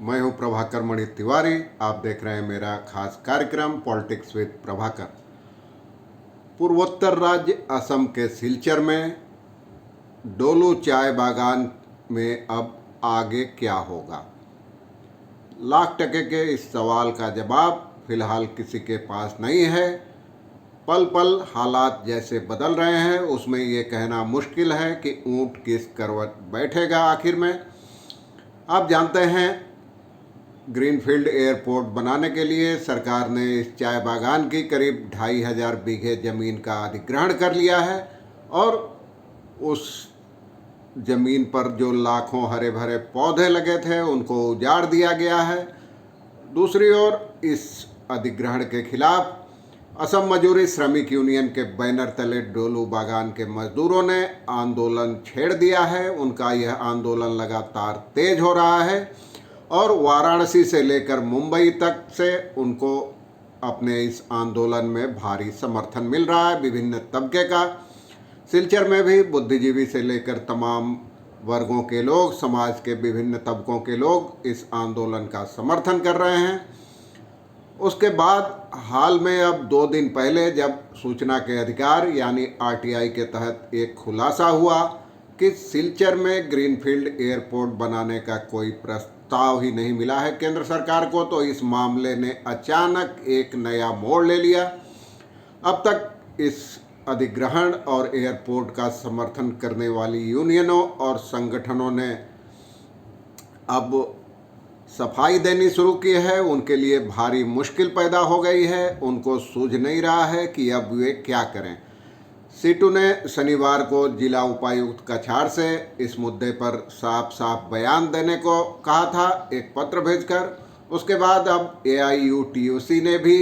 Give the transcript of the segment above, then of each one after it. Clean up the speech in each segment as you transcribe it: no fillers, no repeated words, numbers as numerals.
मैं हूं प्रभाकर मणि तिवारी। आप देख रहे हैं मेरा खास कार्यक्रम पॉलिटिक्स विद प्रभाकर। पूर्वोत्तर राज्य असम के सिलचर में डोलू चाय बागान में अब आगे क्या होगा? लाख टके के इस सवाल का जवाब फिलहाल किसी के पास नहीं है। पल पल हालात जैसे बदल रहे हैं, उसमें ये कहना मुश्किल है कि ऊंट किस करवट बैठेगा आखिर में। आप जानते हैं, ग्रीनफील्ड एयरपोर्ट बनाने के लिए सरकार ने इस चाय बागान की करीब 2500 बीघे ज़मीन का अधिग्रहण कर लिया है और उस ज़मीन पर जो लाखों हरे भरे पौधे लगे थे उनको उजाड़ दिया गया है। दूसरी ओर इस अधिग्रहण के खिलाफ असम मजदूरी श्रमिक यूनियन के बैनर तले डोलू बागान के मजदूरों ने आंदोलन छेड़ दिया है। उनका यह आंदोलन लगातार तेज हो रहा है और वाराणसी से लेकर मुंबई तक से उनको अपने इस आंदोलन में भारी समर्थन मिल रहा है, विभिन्न तबके का। सिलचर में भी बुद्धिजीवी से लेकर तमाम वर्गों के लोग, समाज के विभिन्न तबकों के लोग इस आंदोलन का समर्थन कर रहे हैं। उसके बाद हाल में अब 2 दिन पहले जब सूचना के अधिकार यानी आरटीआई के तहत एक खुलासा हुआ कि सिलचर में ग्रीनफील्ड एयरपोर्ट बनाने का कोई प्रस्ताव ही नहीं मिला है केंद्र सरकार को, तो इस मामले ने अचानक एक नया मोड़ ले लिया। अब तक इस अधिग्रहण और एयरपोर्ट का समर्थन करने वाली यूनियनों और संगठनों ने अब सफाई देनी शुरू की है। उनके लिए भारी मुश्किल पैदा हो गई है। उनको सूझ नहीं रहा है कि अब वे क्या करें। सीटू ने शनिवार को जिला उपायुक्त कछार से इस मुद्दे पर साफ साफ बयान देने को कहा था, एक पत्र भेजकर। उसके बाद अब AIUTUC ने भी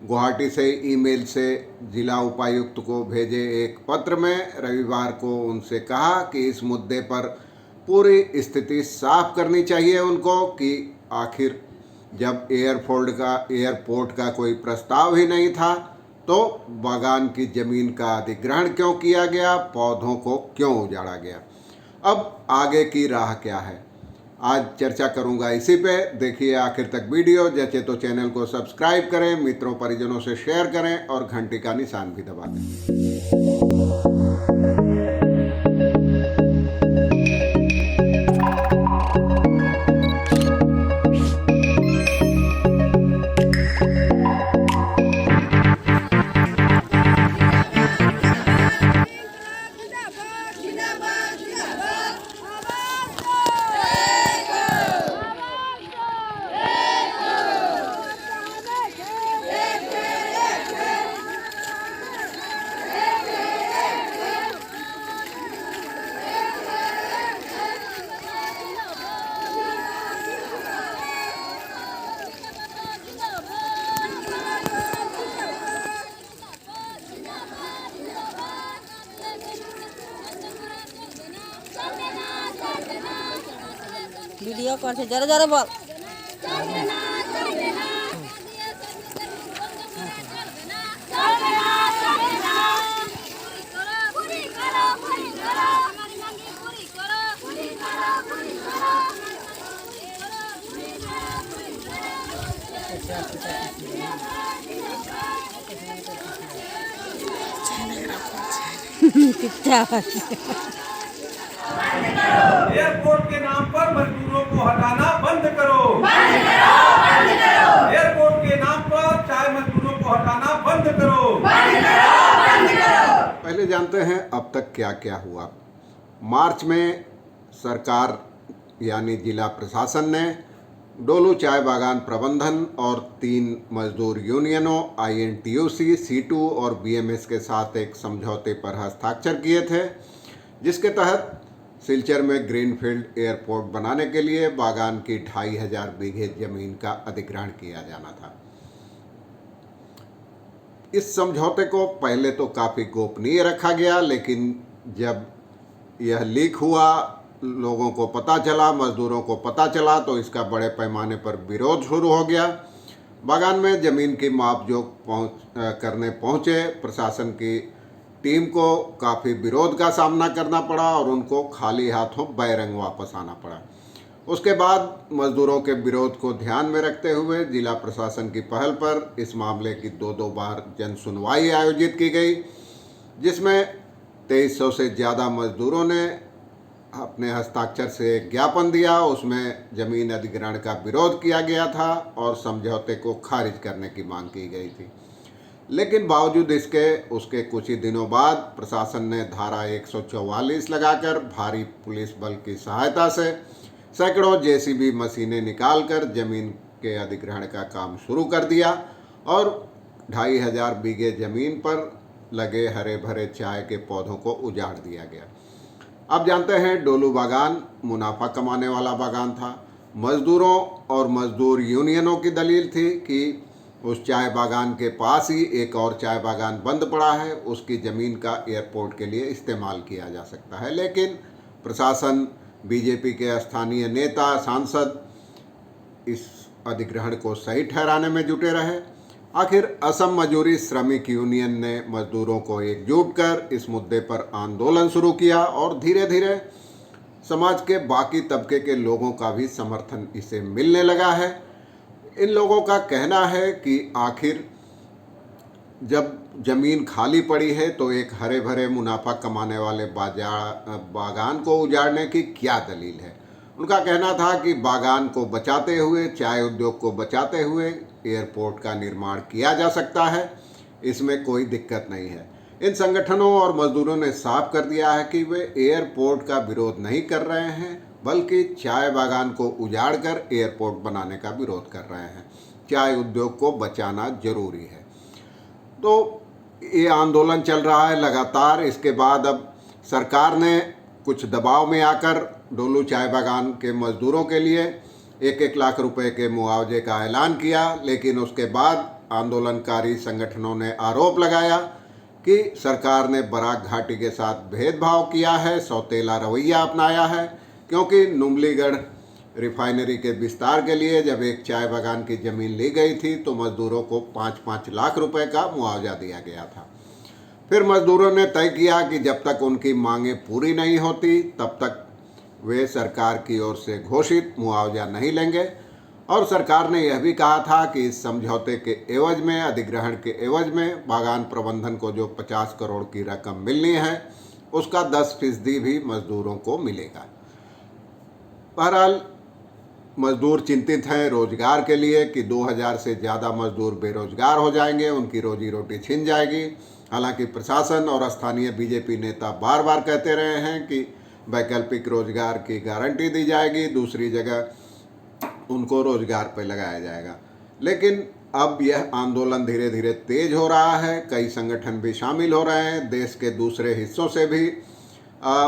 गुवाहाटी से ईमेल से जिला उपायुक्त को भेजे एक पत्र में रविवार को उनसे कहा कि इस मुद्दे पर पूरी स्थिति साफ करनी चाहिए उनको कि आखिर जब एयरपोर्ट का कोई प्रस्ताव ही नहीं था तो बागान की ज़मीन का अधिग्रहण क्यों किया गया, पौधों को क्यों उजाड़ा गया। अब आगे की राह क्या है, आज चर्चा करूंगा इसी पे। देखिए आखिर तक वीडियो। जैसे तो चैनल को सब्सक्राइब करें, मित्रों परिजनों से शेयर करें और घंटी का निशान भी दबा दें। वीडियो कर से जरा जरा बोल। एयरपोर्ट के नाम पर मजदूरों को हटाना बंद करो। एयरपोर्ट के नाम पर चाय मजदूरों को हटाना बंद करो। पहले जानते हैं अब तक क्या क्या हुआ। मार्च में सरकार यानी जिला प्रशासन ने डोलू चाय बागान प्रबंधन और 3 मजदूर यूनियनों INTUC, सीटू और BMS के साथ एक समझौते पर हस्ताक्षर किए थे, जिसके तहत सिलचर में ग्रीनफील्ड एयरपोर्ट बनाने के लिए बागान की 2500 बीघे जमीन का अधिग्रहण किया जाना था। इस समझौते को पहले तो काफ़ी गोपनीय रखा गया, लेकिन जब यह लीक हुआ, लोगों को पता चला, मजदूरों को पता चला, तो इसका बड़े पैमाने पर विरोध शुरू हो गया। बागान में ज़मीन की मापजोख करने पहुँचे प्रशासन की टीम को काफ़ी विरोध का सामना करना पड़ा और उनको खाली हाथों बैरंग वापस आना पड़ा। उसके बाद मजदूरों के विरोध को ध्यान में रखते हुए जिला प्रशासन की पहल पर इस मामले की दो बार जन सुनवाई आयोजित की गई, जिसमें 2300 से ज़्यादा मजदूरों ने अपने हस्ताक्षर से एक ज्ञापन दिया। उसमें जमीन अधिग्रहण का विरोध किया गया था और समझौते को खारिज करने की मांग की गई थी। लेकिन बावजूद इसके उसके कुछ ही दिनों बाद प्रशासन ने धारा 144 लगाकर भारी पुलिस बल की सहायता से सैकड़ों जेसीबी मशीनें निकालकर जमीन के अधिग्रहण का काम शुरू कर दिया और 2500 बीघे जमीन पर लगे हरे भरे चाय के पौधों को उजाड़ दिया गया। आप जानते हैं, डोलू बागान मुनाफा कमाने वाला बागान था। मजदूरों और मजदूर यूनियनों की दलील थी कि उस चाय बागान के पास ही एक और चाय बागान बंद पड़ा है, उसकी ज़मीन का एयरपोर्ट के लिए इस्तेमाल किया जा सकता है। लेकिन प्रशासन, बीजेपी के स्थानीय नेता, सांसद इस अधिग्रहण को सही ठहराने में जुटे रहे। आखिर असम मजदूरी श्रमिक यूनियन ने मजदूरों को एकजुट कर इस मुद्दे पर आंदोलन शुरू किया और धीरे धीरे समाज के बाकी तबके के लोगों का भी समर्थन इसे मिलने लगा है। इन लोगों का कहना है कि आखिर जब जमीन खाली पड़ी है तो एक हरे भरे मुनाफा कमाने वाले बागान को उजाड़ने की क्या दलील है। उनका कहना था कि बागान को बचाते हुए, चाय उद्योग को बचाते हुए एयरपोर्ट का निर्माण किया जा सकता है, इसमें कोई दिक्कत नहीं है। इन संगठनों और मजदूरों ने साफ कर दिया है कि वे एयरपोर्ट का विरोध नहीं कर रहे हैं, बल्कि चाय बागान को उजाड़कर एयरपोर्ट बनाने का विरोध कर रहे हैं। चाय उद्योग को बचाना जरूरी है। तो ये आंदोलन चल रहा है लगातार। इसके बाद अब सरकार ने कुछ दबाव में आकर डोलू चाय बागान के मजदूरों के लिए 1-1 लाख रुपए के मुआवजे का ऐलान किया। लेकिन उसके बाद आंदोलनकारी संगठनों ने आरोप लगाया कि सरकार ने बराक घाटी के साथ भेदभाव किया है, सौतेला रवैया अपनाया है, क्योंकि नुमलीगढ़ रिफाइनरी के विस्तार के लिए जब एक चाय बागान की ज़मीन ली गई थी तो मजदूरों को 5-5 लाख रुपए का मुआवजा दिया गया था। फिर मजदूरों ने तय किया कि जब तक उनकी मांगें पूरी नहीं होती तब तक वे सरकार की ओर से घोषित मुआवजा नहीं लेंगे। और सरकार ने यह भी कहा था कि इस समझौते के एवज में, अधिग्रहण के एवज में बागान प्रबंधन को जो 50 करोड़ की रकम मिलनी है उसका 10% भी मजदूरों को मिलेगा। बहरहाल मजदूर चिंतित हैं रोजगार के लिए कि 2000 से ज़्यादा मजदूर बेरोजगार हो जाएंगे, उनकी रोजी रोटी छिन जाएगी। हालांकि प्रशासन और स्थानीय बीजेपी नेता बार बार कहते रहे हैं कि वैकल्पिक रोजगार की गारंटी दी जाएगी, दूसरी जगह उनको रोजगार पर लगाया जाएगा। लेकिन अब यह आंदोलन धीरे धीरे तेज हो रहा है, कई संगठन भी शामिल हो रहे हैं, देश के दूसरे हिस्सों से भी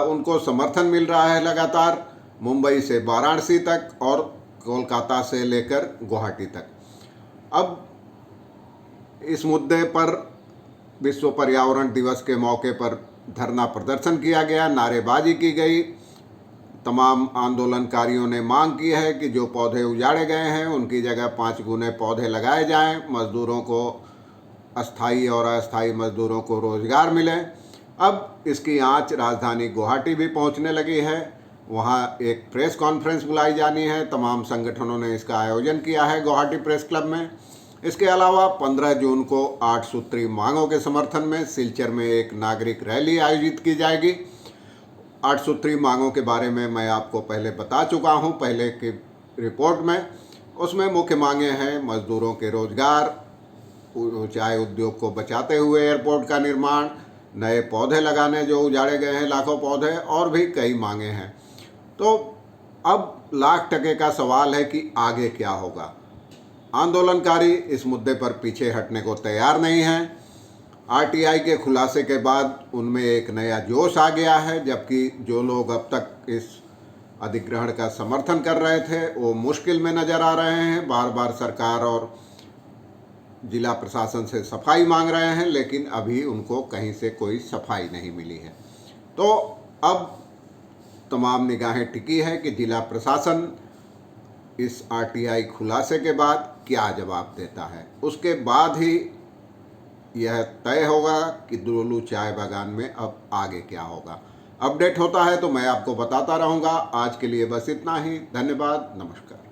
उनको समर्थन मिल रहा है लगातार, मुंबई से वाराणसी तक और कोलकाता से लेकर गुवाहाटी तक। अब इस मुद्दे पर विश्व पर्यावरण दिवस के मौके पर धरना प्रदर्शन किया गया, नारेबाजी की गई। तमाम आंदोलनकारियों ने मांग की है कि जो पौधे उजाड़े गए हैं उनकी जगह 5 गुने पौधे लगाए जाएं, मजदूरों को, अस्थाई और अस्थाई मजदूरों को रोजगार मिले। अब इसकी आंच राजधानी गुवाहाटी भी पहुंचने लगी है, वहाँ एक प्रेस कॉन्फ्रेंस बुलाई जानी है। तमाम संगठनों ने इसका आयोजन किया है गुवाहाटी प्रेस क्लब में। इसके अलावा 15 जून को 8 सूत्री मांगों के समर्थन में सिलचर में एक नागरिक रैली आयोजित की जाएगी। 8 सूत्री मांगों के बारे में मैं आपको पहले बता चुका हूँ पहले की रिपोर्ट में। उसमें मुख्य मांगे हैं मजदूरों के रोजगार, चाय उद्योग को बचाते हुए एयरपोर्ट का निर्माण, नए पौधे लगाने जो उजाड़े गए हैं लाखों पौधे, और भी कई मांगे हैं। तो अब लाख टके का सवाल है कि आगे क्या होगा। आंदोलनकारी इस मुद्दे पर पीछे हटने को तैयार नहीं हैं। आरटीआई के खुलासे के बाद उनमें एक नया जोश आ गया है, जबकि जो लोग अब तक इस अधिग्रहण का समर्थन कर रहे थे वो मुश्किल में नज़र आ रहे हैं, बार बार सरकार और जिला प्रशासन से सफाई मांग रहे हैं, लेकिन अभी उनको कहीं से कोई सफाई नहीं मिली है। तो अब तमाम निगाहें टिकी है कि जिला प्रशासन इस आरटीआई खुलासे के बाद क्या जवाब देता है। उसके बाद ही यह तय होगा कि डोलू चाय बागान में अब आगे क्या होगा। अपडेट होता है तो मैं आपको बताता रहूँगा। आज के लिए बस इतना ही। धन्यवाद, नमस्कार।